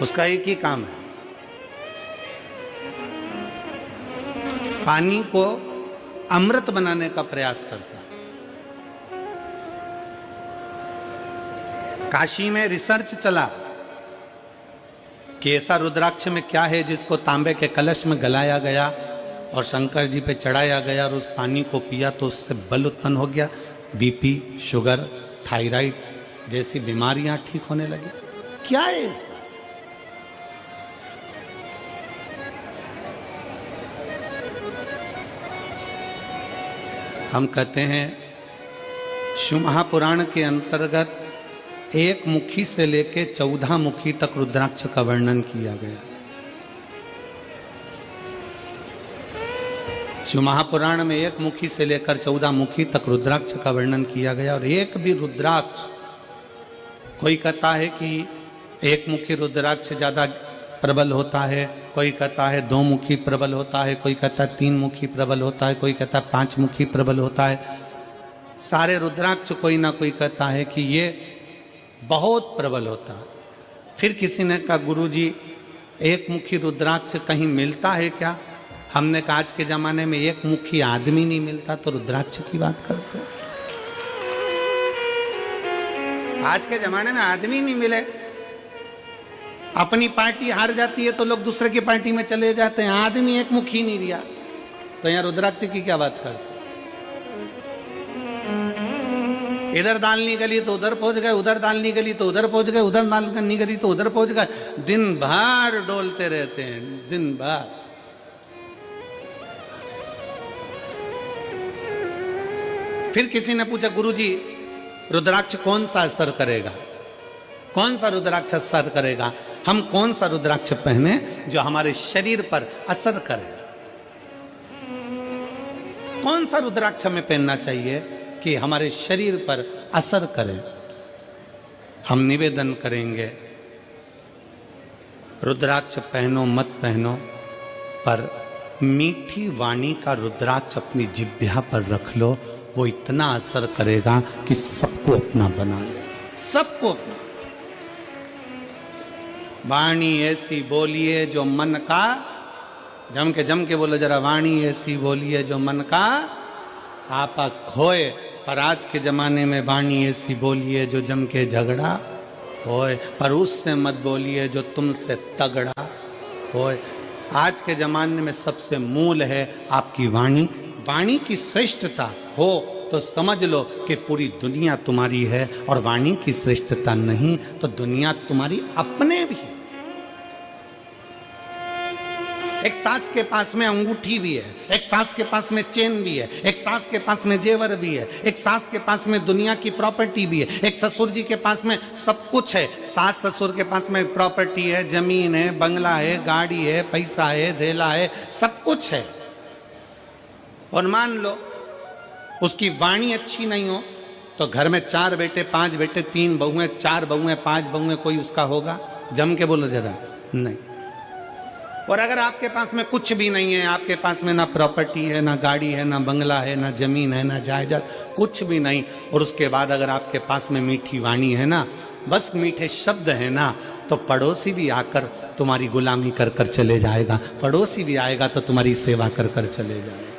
उसका एक ही काम है, पानी को अमृत बनाने का प्रयास करता है। काशी में रिसर्च चला कि ऐसा रुद्राक्ष में क्या है जिसको तांबे के कलश में गलाया गया और शंकर जी पे चढ़ाया गया और उस पानी को पिया तो उससे बल उत्पन्न हो गया, बीपी, शुगर, थायराइड जैसी बीमारियां ठीक होने लगी। क्या है ऐसा? हम कहते हैं शिव महापुराण के अंतर्गत एक मुखी से लेके 14 मुखी तक रुद्राक्ष का वर्णन किया गया। शिव महापुराण में एक मुखी से लेकर 14 मुखी तक रुद्राक्ष का वर्णन किया गया और एक भी रुद्राक्ष, कोई कहता है कि एक मुखी रुद्राक्ष ज्यादा प्रबल होता है, कोई कहता है 2 मुखी प्रबल होता है, कोई कहता है 3 मुखी प्रबल होता है, कोई कहता है 5 मुखी प्रबल होता है। सारे रुद्राक्ष कोई ना कोई कहता है कि ये बहुत प्रबल होता है। फिर किसी ने कहा गुरुजी एक मुखी रुद्राक्ष कहीं मिलता है क्या? हमने कहा आज के जमाने में एक मुखी आदमी नहीं मिलता तो रुद्राक्ष की बात करते हैं। आज के जमाने में आदमी नहीं मिले, अपनी पार्टी हार जाती है तो लोग दूसरे की पार्टी में चले जाते हैं, आदमी एक मुखी नहीं रिया तो यहाँ रुद्राक्ष की क्या बात करते? इधर दाल नहीं गली तो उधर पहुंच गए, उधर दाल नहीं गली तो उधर पहुंच गए, उधर दाल नहीं गली तो उधर पहुंच गए। दिन भर डोलते रहते हैं, दिन भर। फिर किसी ने पूछा गुरुजी रुद्राक्ष कौन सा असर करेगा, कौन सा रुद्राक्ष असर करेगा? हम कौन सा रुद्राक्ष पहने जो हमारे शरीर पर असर करे? कौन सा रुद्राक्ष हमें पहनना चाहिए कि हमारे शरीर पर असर करे? हम निवेदन करेंगे रुद्राक्ष पहनो मत पहनो, पर मीठी वाणी का रुद्राक्ष अपनी जिह्वा पर रख लो, वो इतना असर करेगा कि सबको अपना बना ले, सबको अपना। वाणी ऐसी बोलिए जो मन का, जम के बोलो जरा, वाणी ऐसी बोलिए जो मन का आपा खोए। पर आज के जमाने में वाणी ऐसी बोलिए जो जम के झगड़ा होए, पर उससे मत बोलिए जो तुमसे तगड़ा होए। आज के जमाने में सबसे मूल है आपकी वाणी। वाणी की श्रेष्ठता हो तो समझ लो कि पूरी दुनिया तुम्हारी है, और वाणी की श्रेष्ठता नहीं तो दुनिया तुम्हारी अपने भी है। एक सास के पास में अंगूठी भी है, एक सास के पास में चेन भी है, एक सास के पास में जेवर भी है, एक सास के पास में दुनिया की प्रॉपर्टी भी है, एक ससुर जी के पास में सब कुछ है। सास ससुर के पास में प्रॉपर्टी है, जमीन है, बंगला है, गाड़ी है, पैसा है, धेला है, सब कुछ है। और मान लो उसकी वाणी अच्छी नहीं हो तो घर में 4 बेटे, 5 बेटे, 3 बहुएं, 4 बहुएं, 5 बहुएं, कोई उसका होगा? जम के बोलो जरा, नहीं। और अगर आपके पास में कुछ भी नहीं है, आपके पास में ना प्रॉपर्टी है, ना गाड़ी है, ना बंगला है, ना जमीन है, ना जायदाद, कुछ भी नहीं, और उसके बाद अगर आपके पास में मीठी वाणी है ना, बस मीठे शब्द है ना, तो पड़ोसी भी आकर तुम्हारी गुलामी कर कर चले जाएगा, पड़ोसी भी आएगा तो तुम्हारी सेवा कर कर चले जाएगा।